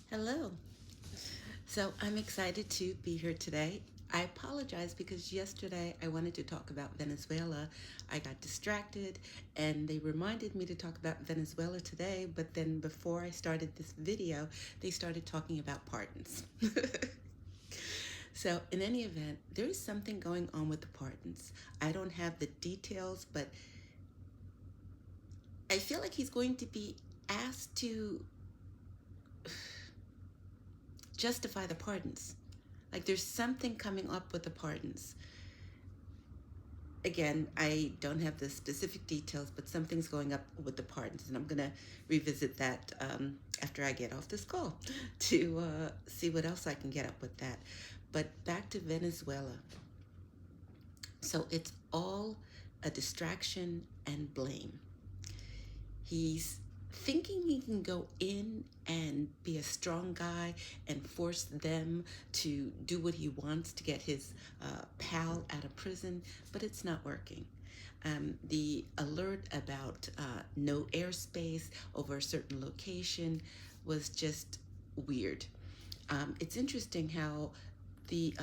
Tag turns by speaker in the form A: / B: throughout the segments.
A: Hello. So I'm excited to be here today. I apologize because yesterday I wanted to talk about Venezuela. I got distracted and they reminded me to talk about Venezuela today, but then before I started this video, they started talking about pardons. So, in any event, there is something going on with the pardons. I don't have the details, but I feel like he's going to be asked to justify the pardons. Like there's something coming up with the pardons. Again, I don't have the specific details, but something's going up with the pardons, and I'm going to revisit that after I get off this call to see what else I can get up with that. But back to Venezuela. So it's all a distraction and blame. He's thinking he can go in and be a strong guy and force them to do what he wants to get his pal out of prison, but it's not working. The alert about no airspace over a certain location was just weird. It's interesting how the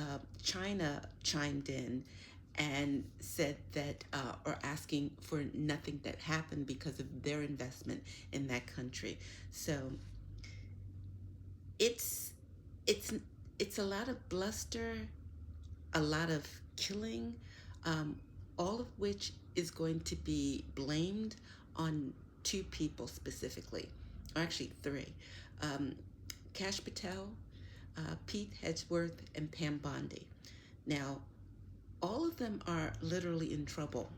A: China chimed in and said that, or asking for nothing that happened because of their investment in that country. So it's it's it's a lot of bluster, a lot of killing, um, all of which is going to be blamed on two people specifically, or actually three. Um, Cash Patel, Pete Hedgeworth, and Pam Bondi. Now, all of them are literally in trouble.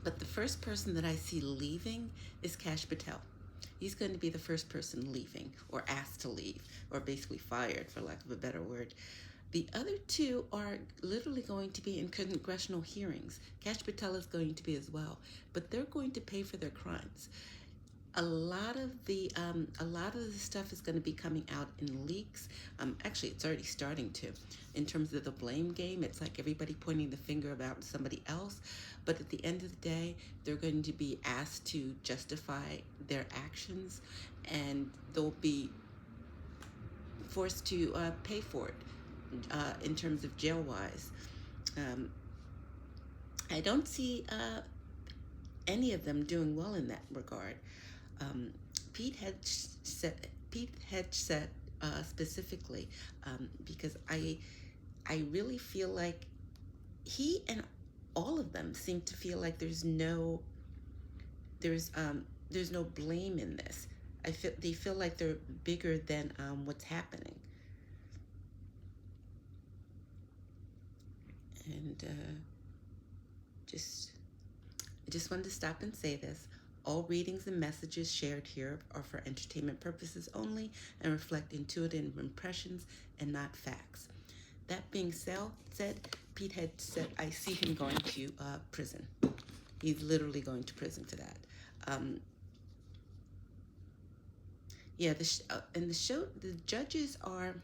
A: But the first person that I see leaving is Cash Patel. He's going to be the first person leaving, or asked to leave, or basically fired, for lack of a better word. The other two are literally going to be in congressional hearings. Cash Patel is going to be as well, but they're going to pay for their crimes. A lot of the stuff is going to be coming out in leaks. Actually, it's already starting to. In terms of the blame game, it's like everybody pointing the finger about somebody else. But at the end of the day, they're going to be asked to justify their actions, and they'll be forced to pay for it in terms of jail wise. Um, I don't see any of them doing well in that regard. Um, Pete had said specifically, because I really feel like he and all of them seem to feel like there's no blame in this. They feel like they're bigger than what's happening, and just I just wanted to stop and say this. All readings and messages shared here are for entertainment purposes only and reflect intuitive impressions and not facts. That being said, Pete had said, I see him going to prison. He's literally going to prison for that. Um, yeah, in the show, the judges are,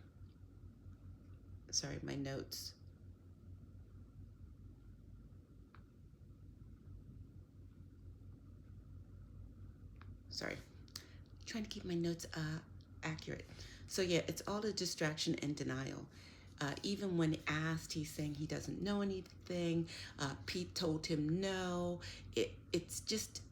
A: sorry, my notes. Sorry, trying to keep my notes accurate. So yeah, it's all a distraction and denial. Even when asked, he's saying he doesn't know anything. Pete told him no. It's just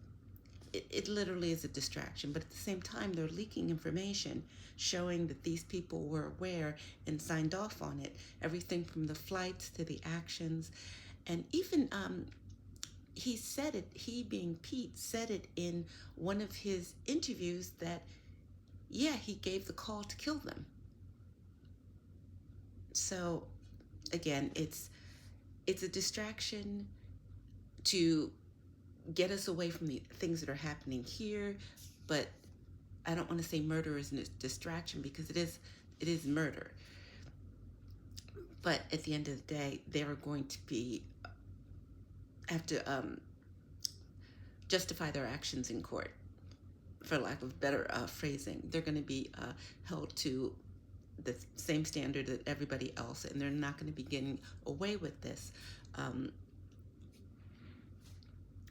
A: it literally is a distraction. But at the same time, they're leaking information showing that these people were aware and signed off on it. Everything from the flights to the actions, and even he said it. He being Pete said it in one of his interviews that yeah, he gave the call to kill them. So again, it's a distraction to get us away from the things that are happening here, but I don't want to say murder is a distraction because it is murder. But at the end of the day, they are going to be have to justify their actions in court, for lack of better phrasing. They're going to be held to the same standard that everybody else, and they're not going to be getting away with this. Um,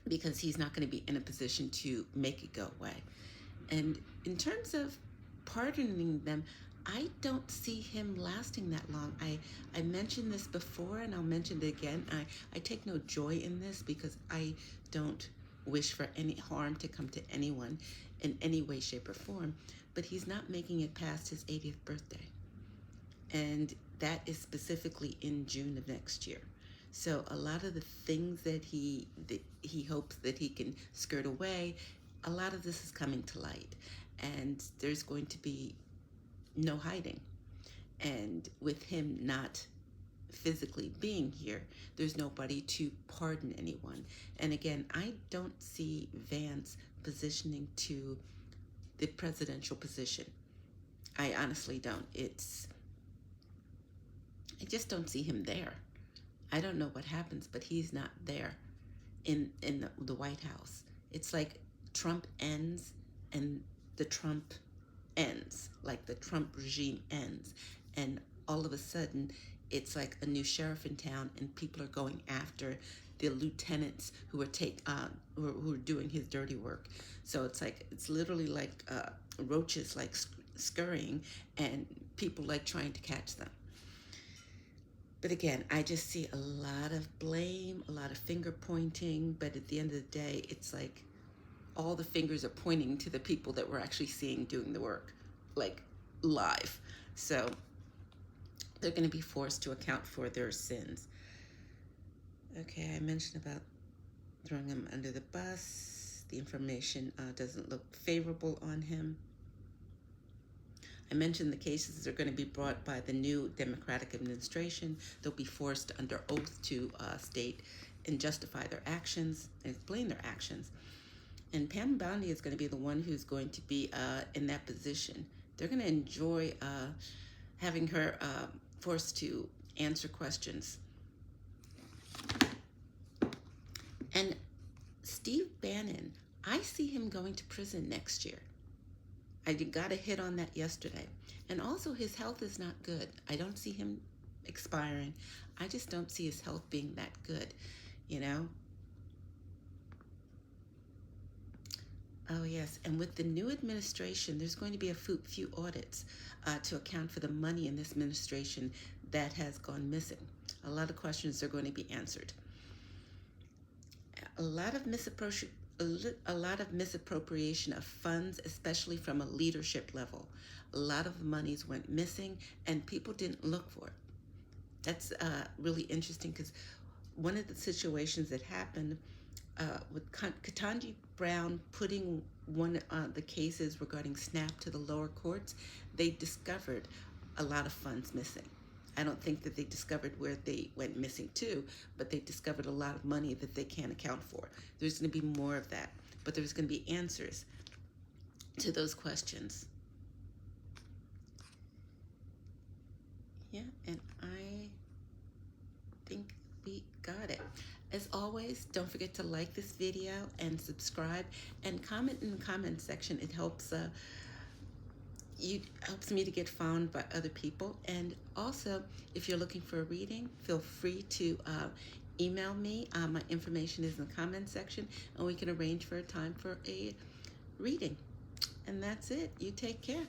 A: because he's not going to be in a position to make it go away. And in terms of pardoning them, I don't see him lasting that long. I mentioned this before and I'll mention it again. I take no joy in this because I don't wish for any harm to come to anyone in any way, shape, or form. But he's not making it past his 80th birthday. And that is specifically in June of next year. So a lot of the things that he hopes that he can skirt away, a lot of this is coming to light. And there's going to be no hiding. And with him not physically being here, there's nobody to pardon anyone. And again, I don't see Vance positioning to the presidential position. I honestly don't. I just don't see him there. I don't know what happens, but he's not there in the White House. It's like Trump ends and the Trump ends, like the Trump regime ends, and all of a sudden it's like a new sheriff in town, and people are going after the lieutenants who are doing his dirty work. So it's literally like roaches like scurrying, and people like trying to catch them. But again, I just see a lot of blame, a lot of finger pointing, but at the end of the day, it's like all the fingers are pointing to the people that we're actually seeing doing the work, like live. So they're going to be forced to account for their sins. Okay, I mentioned about throwing him under the bus. The information doesn't look favorable on him. I mentioned the cases are going to be brought by the new Democratic administration. They'll be forced under oath to state and justify their actions and explain their actions. And Pam Bondi is going to be the one who's going to be in that position. They're going to enjoy having her forced to answer questions. And Steve Bannon, I see him going to prison next year. I got a hit on that yesterday. And also his health is not good. I don't see him expiring. I just don't see his health being that good, you know? Oh, yes. And with the new administration, there's going to be a few audits to account for the money in this administration that has gone missing. A lot of questions are going to be answered. A lot of misappropriation of funds, especially from a leadership level. A lot of monies went missing and people didn't look for it. That's really interesting because one of the situations that happened with Ketanji Brown putting one of the cases regarding SNAP to the lower courts, they discovered a lot of funds missing. I don't think that they discovered where they went missing to, but they discovered a lot of money that they can't account for. There's going to be more of that, but there's going to be answers to those questions. Yeah, and I think we got it. As always, don't forget to like this video and subscribe and comment in the comment section. It helps helps me to get found by other people. And also, if you're looking for a reading, feel free to email me. My information is in the comment section, and we can arrange for a time for a reading. And that's it. You take care.